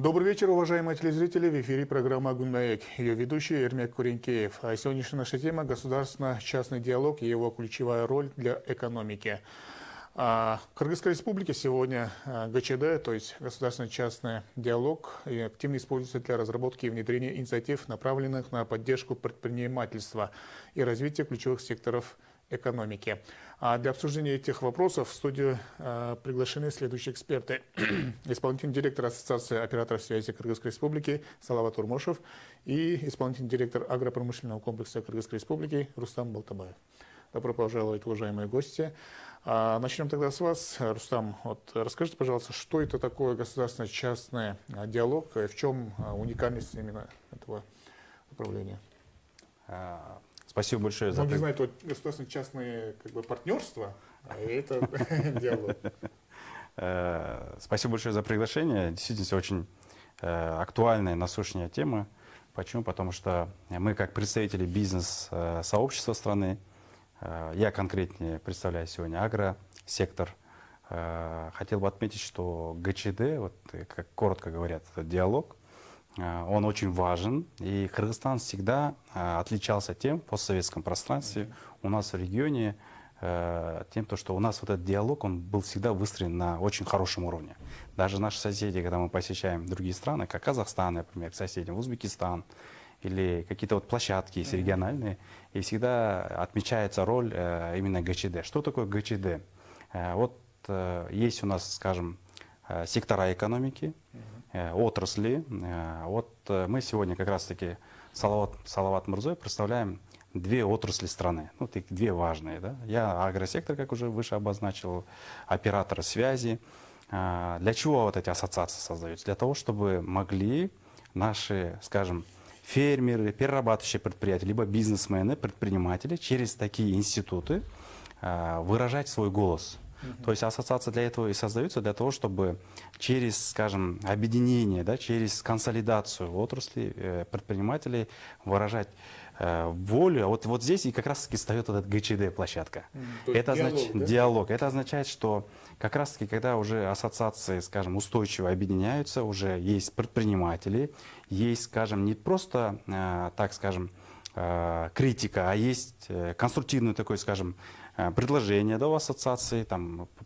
Добрый вечер, уважаемые телезрители. В эфире программа «Гунмаек». Ее ведущий Эрмек Куренкеев. А сегодняшняя наша тема – государственно-частный диалог и его ключевая роль для экономики. В Кыргызской республике сегодня ГЧД, то есть государственно-частный диалог, активно используется для разработки и внедрения инициатив, направленных на поддержку предпринимательства и развития ключевых секторов экономики. Для обсуждения этих вопросов в студию приглашены следующие эксперты. Исполнительный директор Ассоциации операторов связи Кыргызской республики Салават Урмошев и исполнительный директор агропромышленного комплекса Кыргызской республики Рустам Балтабаев. Добро пожаловать, уважаемые гости. Начнем тогда с вас. Рустам, расскажите, пожалуйста, что это такое государственно-частный диалог, и в чем уникальность именно этого направления? Спасибо большое за... Многие знают государственно-частные партнерства, а это диалог. Спасибо большое за приглашение. Действительно, очень актуальная, насущная тема. Почему? Потому что мы, как представители бизнес-сообщества страны, я конкретнее представляю сегодня агросектор, хотел бы отметить, что ГЧД, как коротко говорят, это диалог, он очень важен, и Кыргызстан всегда отличался тем в постсоветском пространстве, у нас в регионе, тем, что у нас этот диалог, он был всегда выстроен на очень хорошем уровне. Даже наши соседи, когда мы посещаем другие страны, как Казахстан, например, соседям, Узбекистан, или какие-то площадки есть региональные, и всегда отмечается роль именно ГЧД. Что такое ГЧД? Есть у нас, скажем, сектора экономики, отрасли. Мы сегодня как раз-таки Салават Мурзой представляем две отрасли страны, две важные. Да? Я агросектор, как уже выше обозначил, оператор связи. Для чего эти ассоциации создаются? Для того, чтобы могли наши, скажем, фермеры, перерабатывающие предприятия, либо бизнесмены, предприниматели через такие институты выражать свой голос. То есть ассоциация для этого и создается, для того, чтобы через, скажем, объединение, да, через консолидацию отрасли предпринимателей выражать волю. Вот здесь и как раз-таки встает этот ГЧД-площадка. Это значит диалог. Это означает, что как раз-таки, когда уже ассоциации, скажем, устойчиво объединяются, уже есть предприниматели, есть, скажем, не просто, так скажем, критика, а есть конструктивный такой, скажем, предложение, да, у ассоциации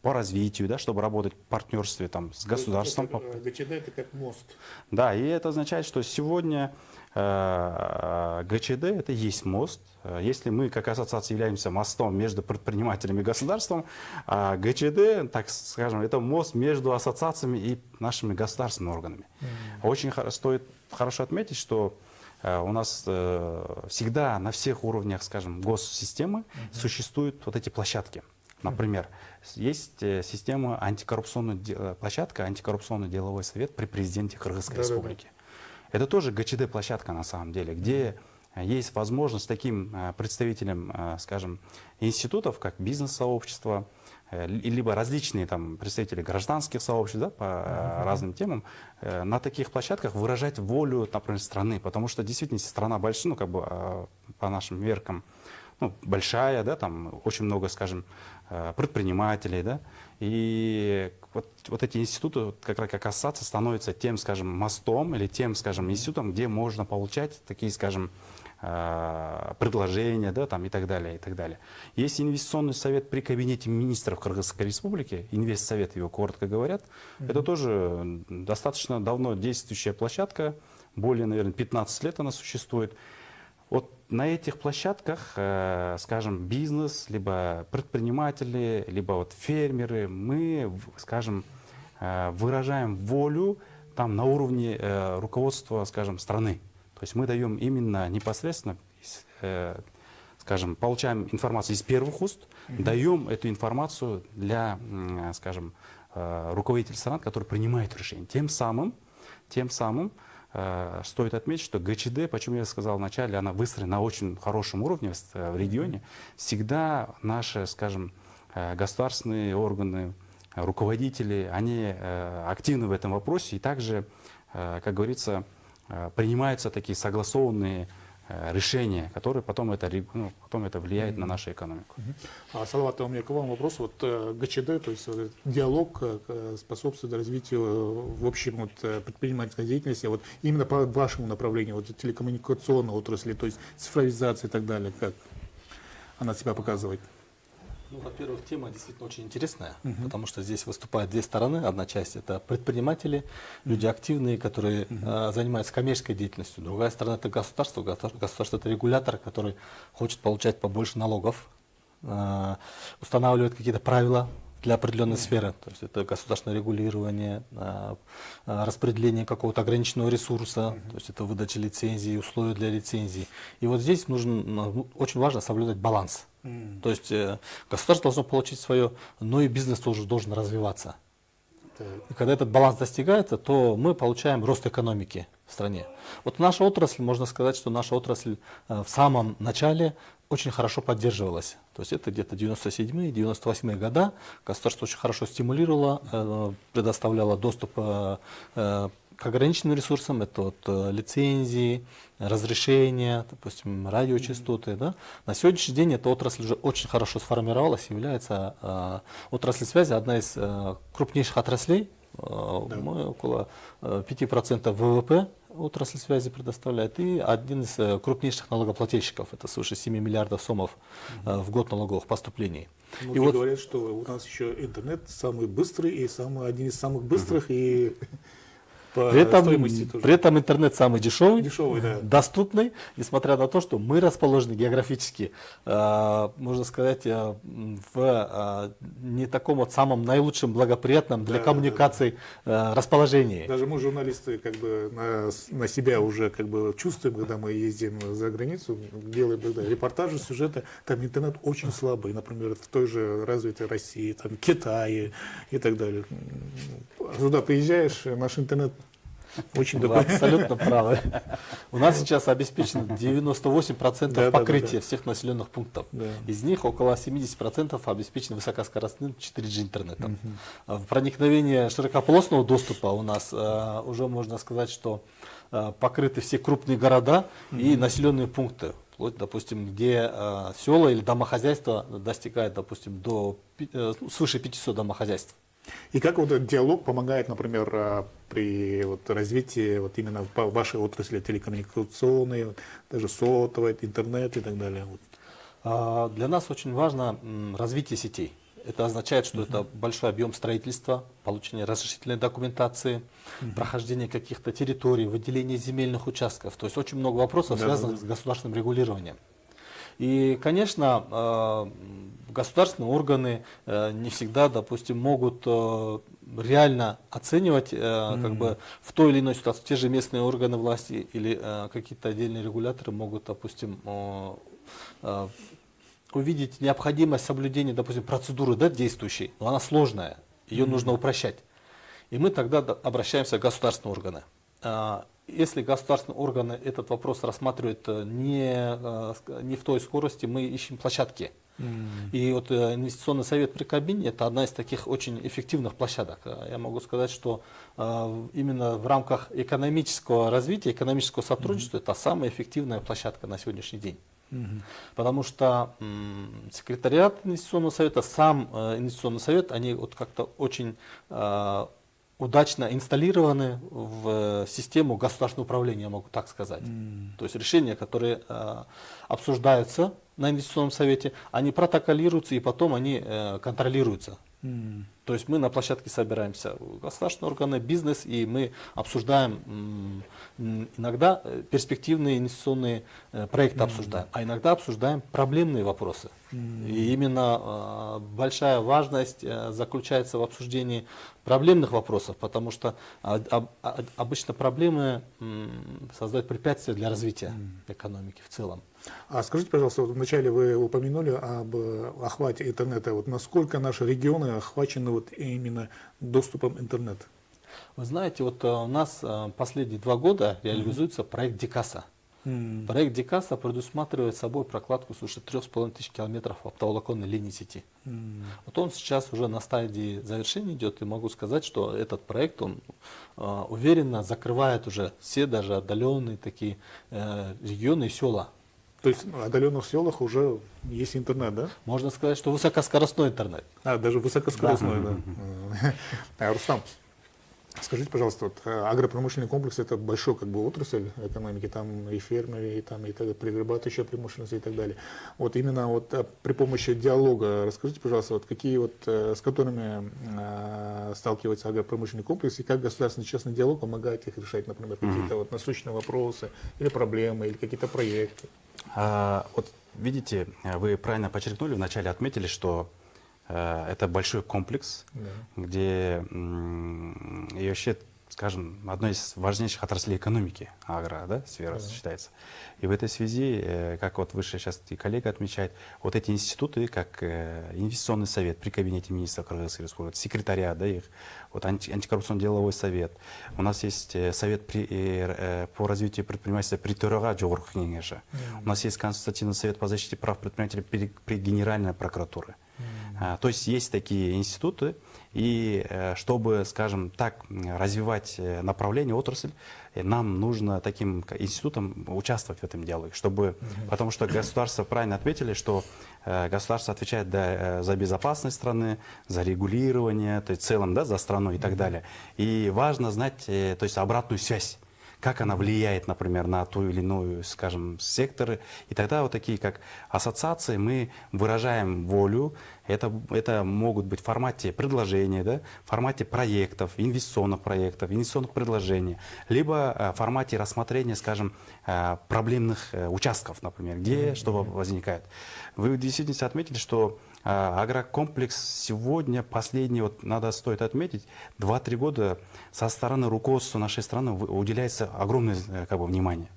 по развитию, да, чтобы работать в партнерстве с государством. ГЧД это как мост. Да, и это означает, что сегодня ГЧД это есть мост. Если мы как ассоциация являемся мостом между предпринимателями и государством, а ГЧД, так скажем, это мост между ассоциациями и нашими государственными органами. Очень стоит хорошо отметить, что у нас всегда на всех уровнях, скажем, госсистемы существуют эти площадки. Например, есть система площадка, антикоррупционный деловой совет при президенте Кыргызской республики. Это тоже ГЧД-площадка на самом деле, где есть возможность таким представителям, скажем, институтов, как бизнес-сообщество, либо различные представители гражданских сообществ, да, по разным темам, на таких площадках выражать волю, например, страны. Потому что действительно страна большая, по нашим меркам, большая, да, очень много, скажем, предпринимателей, да, и вот эти институты, как ассоциация, становятся тем, скажем, мостом или тем, скажем, институтом, где можно получать такие, скажем, предложения, да, и так далее, и так далее. Есть инвестиционный совет при кабинете министров Кыргызской республики, инвестсовет его коротко говорят. Это тоже достаточно давно действующая площадка, более, наверное, 15 лет она существует. Вот на этих площадках, скажем, бизнес, либо предприниматели, либо фермеры, мы, скажем, выражаем волю на уровне руководства, скажем, страны. То есть мы даем именно непосредственно, скажем, получаем информацию из первых уст, даем эту информацию для, скажем, руководителей стран, которые принимают решения. Тем самым стоит отметить, что ГЧД, почему я сказал вначале, она выстроена на очень хорошем уровне в регионе. Всегда наши, скажем, государственные органы, руководители, они активны в этом вопросе. И также, как говорится, принимаются такие согласованные решения, которые потом потом это влияет на нашу экономику. Салават, у меня к вам вопрос. Вот ГЧД, то есть вот, диалог способствует развитию, в общем, вот, предпринимательской деятельности, вот именно по вашему направлению, вот телекоммуникационной отрасли, то есть цифровизация и так далее, как она себя показывает? Ну, во-первых, тема действительно очень интересная, потому что здесь выступают две стороны. Одна часть — это предприниматели, люди активные, которые занимаются коммерческой деятельностью. Другая сторона — это государство. Государство — это регулятор, который хочет получать побольше налогов, устанавливает какие-то правила для определенной сферы. То есть это государственное регулирование, распределение какого-то ограниченного ресурса, то есть это выдача лицензий, условия для лицензий. И вот здесь очень важно соблюдать баланс. То есть государство должно получить свое, но и бизнес тоже должен развиваться. И когда этот баланс достигается, то мы получаем рост экономики в стране. Вот наша отрасль, можно сказать, что наша отрасль в самом начале очень хорошо поддерживалась. То есть это где-то 97-е, 98-е года. Государство очень хорошо стимулировало, предоставляло доступ к ограниченным ресурсам, это вот лицензии, разрешения, допустим, радиочастоты. Да? На сегодняшний день эта отрасль уже очень хорошо сформировалась, является отрасль связи одна из крупнейших отраслей. Мы около 5% ВВП отрасль связи предоставляет, и один из крупнейших налогоплательщиков, это свыше 7 миллиардов сомов в год налоговых поступлений. Многие вот говорят, что у нас еще интернет самый быстрый и один из самых быстрых, и по стоимости тоже. При этом интернет самый дешевый, Да. доступный, несмотря на то, что мы расположены географически, можно сказать, в не таком вот самом наилучшем, благоприятном для коммуникаций расположении. Даже мы, журналисты, как бы на себя уже как бы чувствуем, когда мы ездим за границу, делаем репортажи, сюжеты, там интернет очень слабый, например, в той же развитой России, там, Китае и так далее. Туда приезжаешь, наш интернет очень Вы абсолютно правы. У нас сейчас обеспечено 98% покрытия всех населенных пунктов. Из них около 70% обеспечено высокоскоростным 4G интернетом. В проникновении широкополосного доступа у нас уже можно сказать, что покрыты все крупные города и населенные пункты. Вплоть, допустим, где села или домохозяйства достигают, допустим, свыше 500 домохозяйств. И как вот этот диалог помогает, например, при развитии вот именно вашей отрасли телекоммуникационной, даже сотовой, интернет и так далее? Для нас очень важно развитие сетей. Это означает, что это большой объем строительства, получение разрешительной документации, прохождение каких-то территорий, выделение земельных участков. То есть очень много вопросов, связанных с государственным регулированием. И, конечно, государственные органы не всегда, допустим, могут реально оценивать как бы в той или иной ситуации. Те же местные органы власти или какие-то отдельные регуляторы могут, допустим, увидеть необходимость соблюдения, допустим, процедуры действующей, но она сложная, ее нужно упрощать. И мы тогда обращаемся к государственным органам. Если государственные органы этот вопрос рассматривают не в той скорости, мы ищем площадки. И вот инвестиционный совет при Кабмине — это одна из таких очень эффективных площадок. Я могу сказать, что именно в рамках экономического развития, экономического сотрудничества это самая эффективная площадка на сегодняшний день. Потому что секретариат инвестиционного совета, сам инвестиционный совет, они вот как-то очень удачно инсталлированы в систему государственного управления, я могу так сказать. То есть решения, которые обсуждаются на инвестиционном совете, они протоколируются и потом они контролируются. То есть мы на площадке собираемся, государственные органы, бизнес, и мы обсуждаем иногда перспективные инвестиционные проекты обсуждаем, а иногда обсуждаем проблемные вопросы. И именно большая важность заключается в обсуждении проблемных вопросов, потому что обычно проблемы создают препятствия для развития экономики в целом. А скажите, пожалуйста, вот вначале вы упомянули об охвате интернета. Вот насколько наши регионы охвачены вот именно доступом интернета? Вы знаете, вот у нас последние 2 года реализуется проект Дикаса. Проект Дикаса предусматривает собой прокладку свыше 3500 километров оптоволоконной линии сети. Вот он сейчас уже на стадии завершения идет, и могу сказать, что этот проект, он уверенно закрывает уже все даже отдаленные такие регионы и села. То есть в отдаленных селах уже есть интернет, да? Можно сказать, что высокоскоростной интернет. Даже высокоскоростной, да. Рустам, скажите, пожалуйста, вот, агропромышленный комплекс — это большой как бы отрасль экономики, там и фермеры, и там и перерабатывающая промышленность и так далее. Вот именно вот при помощи диалога расскажите, пожалуйста, вот какие вот с которыми сталкивается агропромышленный комплекс и как государственный частный диалог помогает их решать, например, какие-то вот насущные вопросы или проблемы или какие-то проекты. Вот видите, вы правильно подчеркнули, вначале отметили, что это большой комплекс, где и вообще, скажем, одной из важнейших отраслей экономики, сфера считается. И в этой связи, как вот выше сейчас и коллега отмечает, вот эти институты, как инвестиционный совет при кабинете министра Кыргызской республики, секретариат, их, вот антикоррупционный деловой совет. У нас есть совет по развитию предпринимательства при ТРОГа Жогорку Кеңеши. У нас есть консультативный совет по защите прав предпринимателей при Генеральной прокуратуре. То есть есть такие институты, и чтобы, скажем так, развивать направление, отрасль, нам нужно таким институтам участвовать в этом диалоге, потому что государство, правильно отметили, что государство отвечает за безопасность страны, за регулирование, то есть в целом, за страну и так далее. И важно знать, то есть обратную связь. Как она влияет, например, на ту или иную, скажем, секторы. И тогда вот такие, как ассоциации, мы выражаем волю. Это могут быть в формате предложения, в формате проектов, инвестиционных предложений, либо в формате рассмотрения, скажем, проблемных участков, например, где что возникает. Вы действительно отметили, что агрокомплекс сегодня, стоит отметить, 2-3 года со стороны руководства нашей страны уделяется огромное внимание.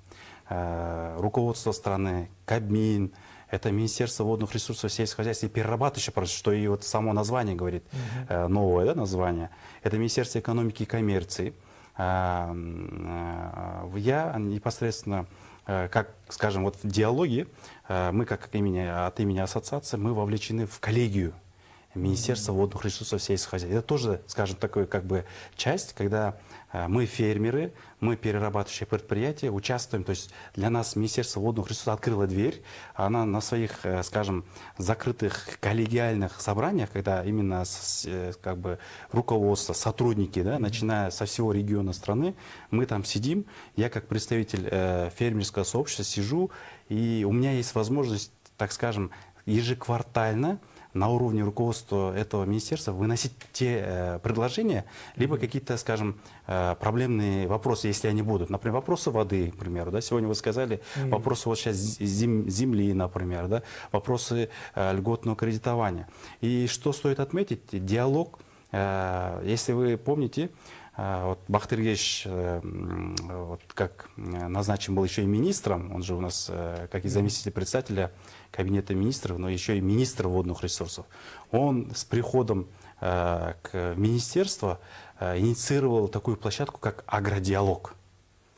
Руководство страны, Кабмин, это Министерство водных ресурсов, сельского хозяйства и перерабатывающее, что и вот само название говорит, новое название. Это Министерство экономики и коммерции. Я непосредственно, как, скажем, вот в диалоге, мы как от имени ассоциации, мы вовлечены в коллегию Министерства водных ресурсов сельского хозяйства. Это тоже, скажем, такая часть, когда мы фермеры, мы перерабатывающие предприятия, участвуем. То есть для нас Министерство водных ресурсов открыло дверь. Она на своих, скажем, закрытых коллегиальных собраниях, когда именно руководство, сотрудники, начиная со всего региона страны, мы там сидим. Я как представитель фермерского сообщества сижу, и у меня есть возможность, так скажем, ежеквартально на уровне руководства этого министерства выносить те предложения, либо какие-то, скажем, проблемные вопросы, если они будут. Например, вопросы воды, к примеру. Сегодня вы сказали, вопросы вот сейчас земли, например, вопросы льготного кредитования. И что стоит отметить, диалог, если вы помните, вот Бахтыргеш, как назначен был еще и министром, он же у нас как и заместитель председателя кабинета министров, но еще и министр водных ресурсов. Он с приходом к министерству инициировал такую площадку, как агродиалог.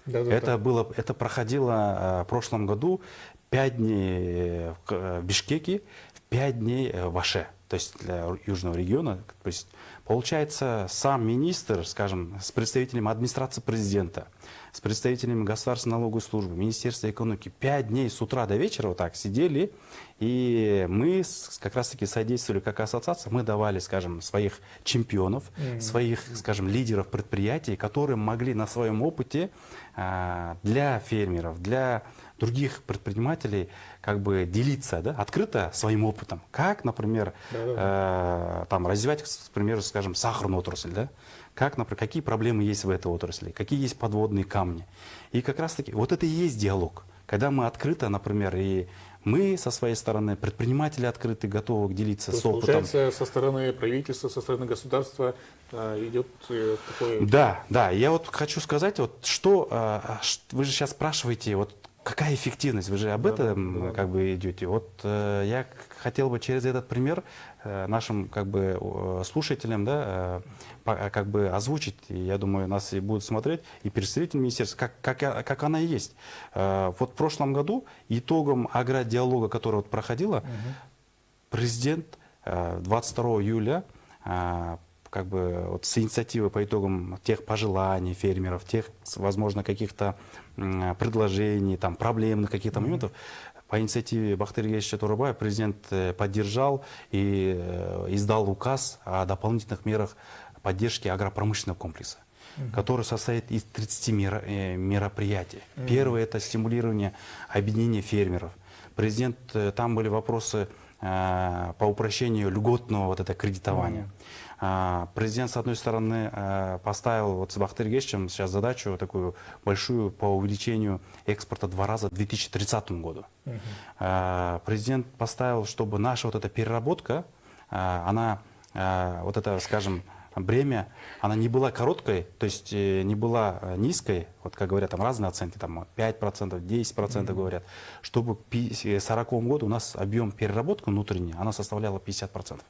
Это проходило в прошлом году 5 дней в Бишкеке, 5 дней в Аше, то есть для южного региона. То есть, получается, сам министр, скажем, с представителем администрации президента, с представителями государственной налоговой службы, Министерства экономики, 5 дней с утра до вечера вот так сидели, и мы как раз-таки содействовали как ассоциация, мы давали, скажем, своих чемпионов, своих, скажем, лидеров предприятий, которые могли на своем опыте для фермеров, для других предпринимателей делиться открыто своим опытом. Как, например, там, развивать, к примеру, скажем, сахарную отрасль, как, например, какие проблемы есть в этой отрасли, какие есть подводные камни. И как раз-таки вот это и есть диалог. Когда мы открыто, например, и мы со своей стороны, предприниматели открыты, готовы делиться с опытом. Получается, со стороны правительства, со стороны государства идет такой... Да, я вот хочу сказать, вот что вы же сейчас спрашиваете, вот какая эффективность? Вы же об этом как бы идете. Вот я хотел бы через этот пример нашим как бы слушателям, да, как бы озвучить, и я думаю, нас и будут смотреть, и представители министерства, как она и есть. Вот в прошлом году итогом агродиалога, который вот проходила, президент 22 июля как бы вот с инициативы по итогам тех пожеланий фермеров, тех, возможно, каких-то предложений, там, проблемных каких-то моментов, по инициативе Бахтыра Гершевича Турабаева президент поддержал и издал указ о дополнительных мерах поддержки агропромышленного комплекса, который состоит из 30 мероприятий. Первое – это стимулирование объединения фермеров. Президент, там были вопросы по упрощению льготного вот это кредитования. Президент, с одной стороны, поставил вот с Бахтыра Гершевичем сейчас задачу такую большую по увеличению экспорта 2 раза к 2030 году. Президент поставил, чтобы наша вот эта переработка, она, вот это, скажем, бремя, она не была короткой, то есть не была низкой, вот как говорят, там разные оценки, там 5%, 10% говорят, чтобы к 2040 году у нас объем переработки внутренней, она составляла 50%.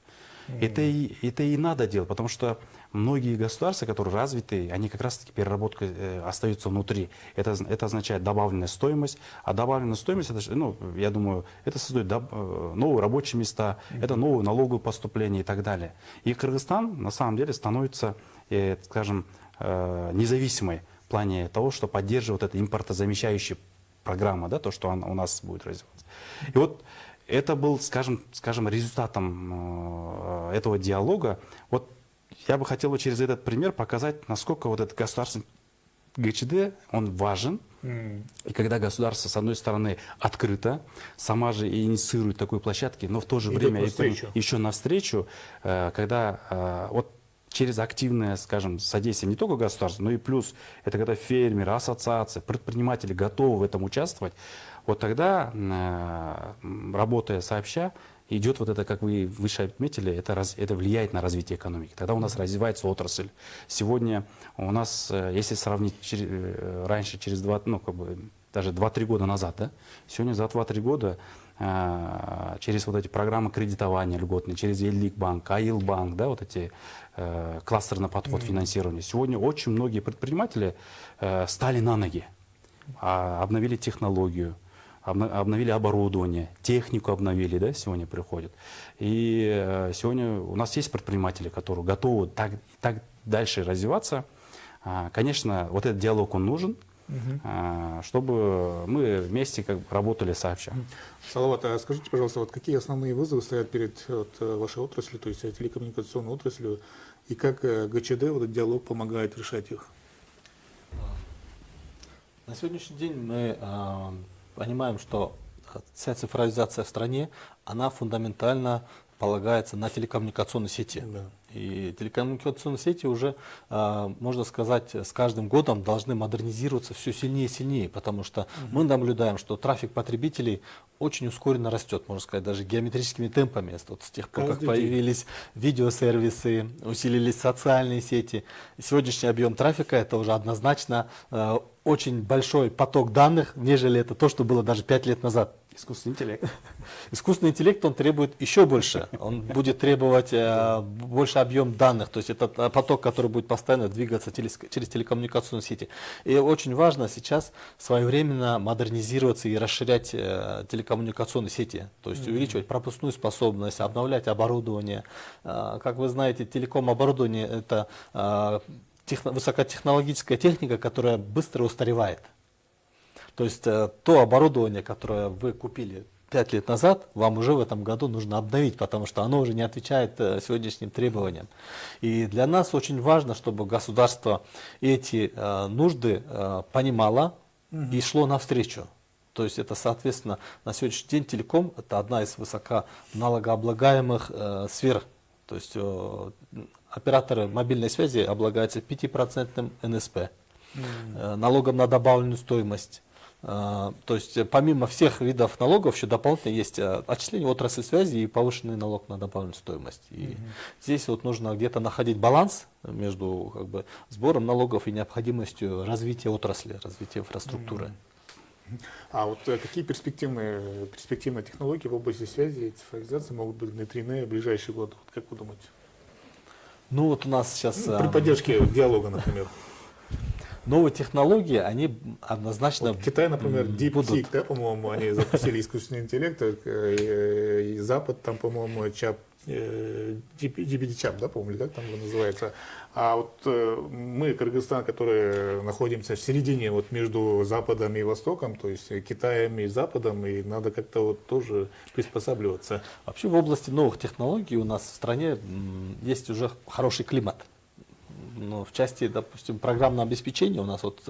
Это и надо делать, потому что многие государства, которые развитые, они как раз-таки переработкой остаются внутри. Это означает добавленная стоимость, а добавленная стоимость, это, ну, я думаю, это создает новые рабочие места, это новые налоговые поступления и так далее. И Кыргызстан на самом деле становится, скажем, независимой в плане того, что поддерживает это импортозамещающая программа, да, то, что у нас будет развиваться. И вот это был, скажем, результатом этого диалога. Вот я бы хотел через этот пример показать, насколько вот этот государственный ГЧД, он важен. И когда государство, с одной стороны, открыто, сама же и инициирует такой площадки, но в то же время еще навстречу, когда вот через активное, скажем, содействие не только государства, но и плюс, это когда фермеры, ассоциации, предприниматели готовы в этом участвовать, вот тогда, работая сообща, идет вот это, как вы выше отметили, это влияет на развитие экономики. Тогда у нас развивается отрасль. Сегодня у нас, если сравнить раньше, через даже 2-3 года назад, да, сегодня за 2-3 года через вот эти программы кредитования льготные, через Елликбанк, Аилбанк, да, вот эти кластерный подход финансирования. Сегодня очень многие предприниматели стали на ноги, обновили технологию, обновили оборудование, технику обновили, да, сегодня приходят. И сегодня у нас есть предприниматели, которые готовы так дальше развиваться. Конечно, вот этот диалог, он нужен, чтобы мы вместе как бы работали сообща. Салават, а скажите, пожалуйста, вот какие основные вызовы стоят перед вашей отраслью, то есть телекоммуникационной отраслью, и как ГЧД, вот этот диалог помогает решать их? На сегодняшний день мы понимаем, что вся цифровизация в стране, она фундаментально полагается на телекоммуникационной сети. Да. И телекоммуникационные сети уже, можно сказать, с каждым годом должны модернизироваться все сильнее и сильнее, потому что мы наблюдаем, что трафик потребителей очень ускоренно растет, можно сказать, даже геометрическими темпами. Вот с тех пор, как появились видеосервисы, усилились социальные сети. Сегодняшний объем трафика — это уже однозначно очень большой поток данных, нежели это то, что было даже 5 лет назад. Искусственный интеллект. Искусственный интеллект, он требует еще больше. Он будет требовать больше объем данных. То есть это поток, который будет постоянно двигаться через телекоммуникационные сети. И очень важно сейчас своевременно модернизироваться и расширять телекоммуникационные сети. То есть увеличивать пропускную способность, обновлять оборудование. Как вы знаете, телеком-оборудование — это высокотехнологическая техника, которая быстро устаревает. То есть то оборудование, которое вы купили 5 лет назад, вам уже в этом году нужно обновить, потому что оно уже не отвечает сегодняшним требованиям. И для нас очень важно, чтобы государство эти нужды понимало и шло навстречу. То есть это, соответственно, на сегодняшний день телеком — это одна из высоконалогооблагаемых сфер. То есть операторы мобильной связи облагаются 5% НСП, налогом на добавленную стоимость. То есть помимо всех видов налогов еще дополнительно есть отчисление отрасли связи и повышенный налог на добавленную стоимость. И здесь вот нужно где-то находить баланс между сбором налогов и необходимостью развития отрасли, развития инфраструктуры. А вот какие перспективные технологии в области связи и цифровизации могут быть внедрены в ближайший год? Вот как вы думаете? Ну вот у нас сейчас При поддержке диалога, например. новые технологии, они однозначно Вот Китай, например, DeepSeek, будут. да, по-моему, они запустили искусственный интеллект, и Запад, там, по-моему, GPT-чап, да, по-моему, как там его называется. А вот мы, Кыргызстан, которые находимся в середине, вот между Западом и Востоком, то есть Китаем и Западом, и надо как-то вот тоже приспосабливаться. Вообще в области новых технологий у нас в стране есть уже хороший климат. Но в части, допустим, программного обеспечения у нас вот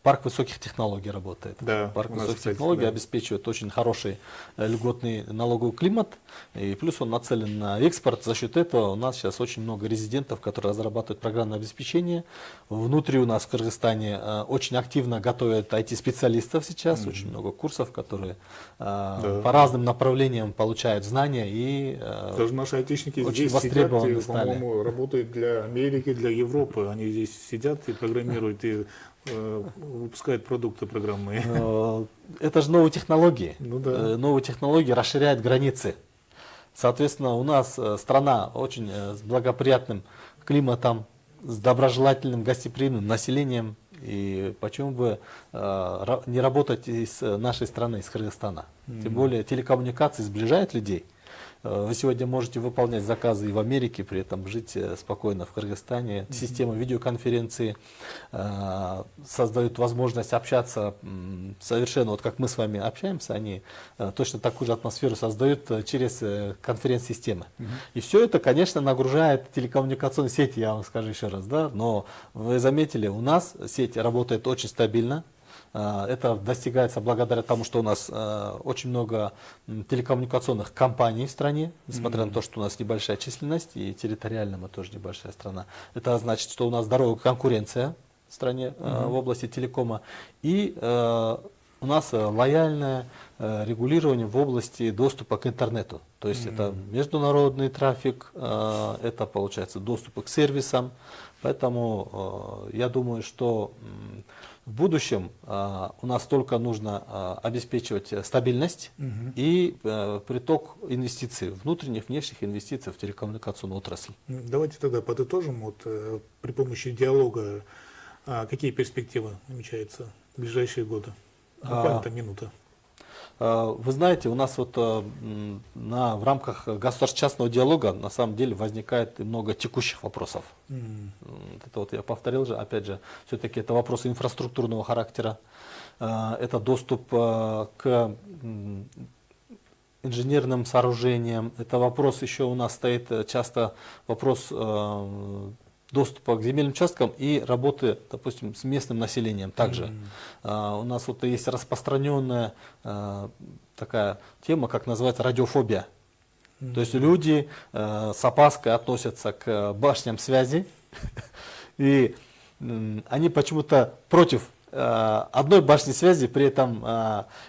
парк высоких технологий работает. Да, Парк у нас, высоких кстати, технологий да. обеспечивает очень хороший льготный налоговый климат, и плюс он нацелен на экспорт. За счет этого у нас сейчас очень много резидентов, которые разрабатывают программное обеспечение. Внутри у нас в Кыргызстане очень активно готовят IT-специалистов сейчас, очень много курсов, которые по разным направлениям получают знания и Даже наши айтишники очень здесь востребованы сидят, и, стали. по-моему, работают для Америки, для Европы. Они здесь сидят и программируют, и выпускают продукты программные. Это же новые технологии. Ну да. Новые технологии расширяют границы. Соответственно, у нас страна очень с благоприятным климатом, с доброжелательным, гостеприимным населением. И почему бы не работать из нашей страны, из Кыргызстана? Тем более телекоммуникации сближают людей. Вы сегодня можете выполнять заказы и в Америке, при этом жить спокойно в Кыргызстане. Система видеоконференции создают возможность общаться совершенно, вот как мы с вами общаемся, они точно такую же атмосферу создают через конференц-системы. И все это, конечно, нагружает телекоммуникационные сети, я вам скажу еще раз, да, но вы заметили, у нас сеть работает очень стабильно. Это достигается благодаря тому, что у нас очень много телекоммуникационных компаний в стране, несмотря на то, что у нас небольшая численность и территориально мы тоже небольшая страна. Это значит, что у нас здоровая конкуренция в стране в области телекома и у нас лояльное регулирование в области доступа к интернету. То есть это международный трафик, это получается доступ к сервисам. Поэтому я думаю, что в будущем у нас только нужно обеспечивать стабильность и приток инвестиций, внутренних, внешних инвестиций в телекоммуникационную отрасль. Давайте тогда подытожим. Вот, при помощи диалога какие перспективы намечаются в ближайшие годы? Буквально минута. Вы знаете, у нас вот в рамках государственно-частного диалога на самом деле возникает и много текущих вопросов. Это вот я повторил же, опять же, все-таки это вопросы инфраструктурного характера, это доступ к инженерным сооружениям, это вопрос еще у нас стоит часто вопрос доступа к земельным участкам и работы, допустим, с местным населением также. У нас вот есть распространенная такая тема, как называется радиофобия. То есть люди с опаской относятся к башням связи, и они почему-то против одной башни связи, при этом,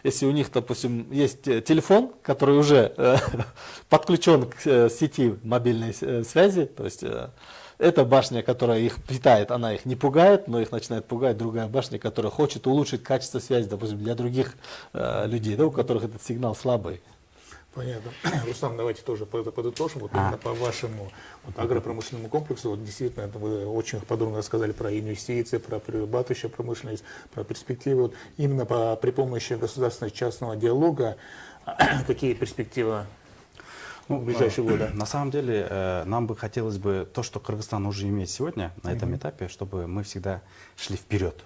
если у них, допустим, есть телефон, который уже подключен к сети мобильной связи, то есть эта башня, которая их питает, она их не пугает, но их начинает пугать другая башня, которая хочет улучшить качество связи, допустим, для других людей, да, у которых этот сигнал слабый. Понятно. Рустам, давайте тоже подытожим. Вот именно по вашему агропромышленному комплексу, вот действительно, вы очень подробно рассказали про инвестиции, про перерабатывающую промышленность, про перспективы. Вот именно при помощи государственно-частного диалога какие перспективы в ближайшие годы? На самом деле, нам бы хотелось бы то, что Кыргызстан уже имеет сегодня на этом этапе, чтобы мы всегда шли вперед.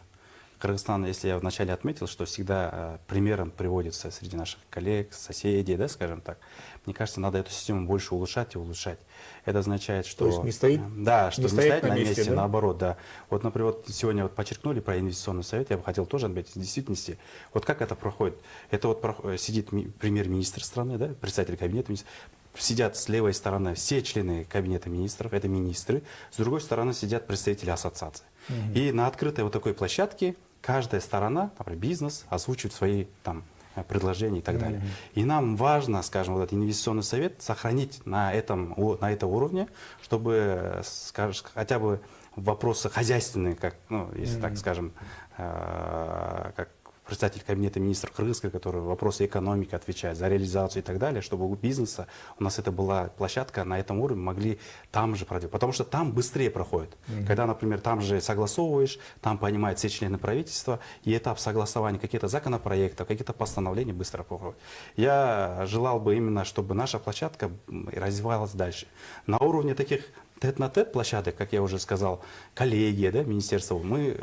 Кыргызстан, если я вначале отметил, что всегда примером приводится среди наших коллег, соседей, да, скажем так, мне кажется, надо эту систему больше улучшать и улучшать. Это означает, что... То есть не стоит? Да, что не стоять на месте, да? наоборот, да. Вот, например, вот сегодня вот подчеркнули про инвестиционный совет, я бы хотел тоже отметить, в действительности, вот как это проходит? Это вот сидит премьер-министр страны, да, председатель кабинета министров, сидят с левой стороны все члены кабинета министров, это министры, с другой стороны сидят представители ассоциаций. И на открытой вот такой площадке каждая сторона, например, бизнес, озвучивает свои там предложения и так далее. И нам важно, скажем, вот этот инвестиционный совет сохранить на этом уровне, чтобы, скажем, хотя бы вопросы хозяйственные, как, ну, если так скажем, как представитель кабинета министров Кыргызской, который в вопросы экономики отвечает за реализацию и так далее, чтобы у бизнеса у нас это была площадка на этом уровне, могли там же продвигать. Потому что там быстрее проходит. Когда, например, там же согласовываешь, там понимают все члены правительства, и этап согласования каких-то законопроектов, каких-то постановлений быстро проходит. Я желал бы именно, чтобы наша площадка развивалась дальше. На уровне таких тет-на-тет площадок, как я уже сказал, коллегия, да, министерство, мы,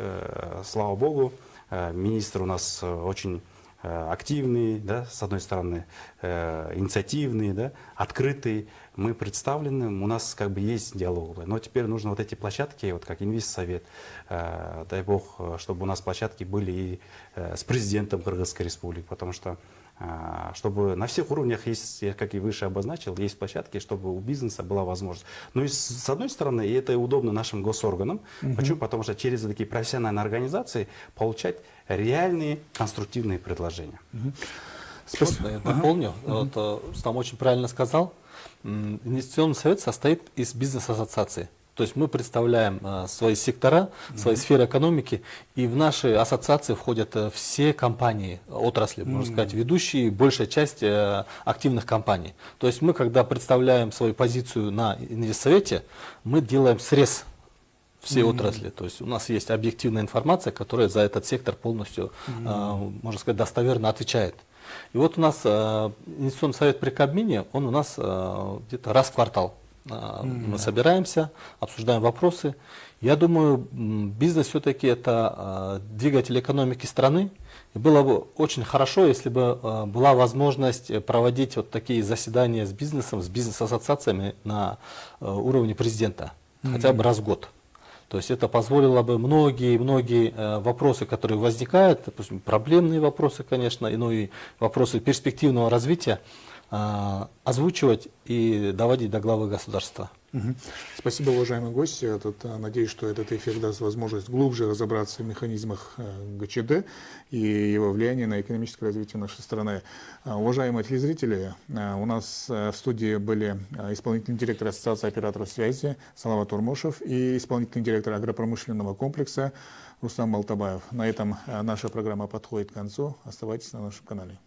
слава богу, министр у нас очень активный, да, с одной стороны, инициативный, да, открытый. Мы представлены, у нас как бы есть диалог. Но теперь нужно вот эти площадки, вот как Инвестсовет, дай бог, чтобы у нас площадки были и с президентом Кыргызской республики, потому что чтобы на всех уровнях есть, как и выше обозначил, есть площадки, чтобы у бизнеса была возможность. Ну и с одной стороны, и это удобно нашим госорганам. Почему? Потому что через такие профессиональные организации получать реальные конструктивные предложения. Можно я дополню? Вот, Рустам очень правильно сказал. Инвестиционный совет состоит из бизнес-ассоциаций. То есть мы представляем свои сектора, свои сферы экономики, и в наши ассоциации входят все компании, отрасли, можно сказать, ведущие, большая часть активных компаний. То есть мы, когда представляем свою позицию на инвестсовете, мы делаем срез всей отрасли. То есть у нас есть объективная информация, которая за этот сектор полностью, можно сказать, достоверно отвечает. И вот у нас инвестиционный совет при Кабмине, он у нас где-то раз в квартал. Мы собираемся, обсуждаем вопросы. Я думаю, бизнес все-таки это двигатель экономики страны. И было бы очень хорошо, если бы была возможность проводить вот такие заседания с бизнесом, с бизнес-ассоциациями на уровне президента, хотя бы раз в год. То есть это позволило бы многие вопросы, которые возникают, допустим, проблемные вопросы, конечно, но и вопросы перспективного развития, озвучивать и доводить до главы государства. Спасибо, уважаемый гость. Я надеюсь, что этот эфир даст возможность глубже разобраться в механизмах ГЧД и его влияние на экономическое развитие нашей страны. Уважаемые телезрители, у нас в студии были исполнительный директор Ассоциации операторов связи Салават Урмошев и исполнительный директор агропромышленного комплекса Рустам Балтабаев. На этом наша программа подходит к концу. Оставайтесь на нашем канале.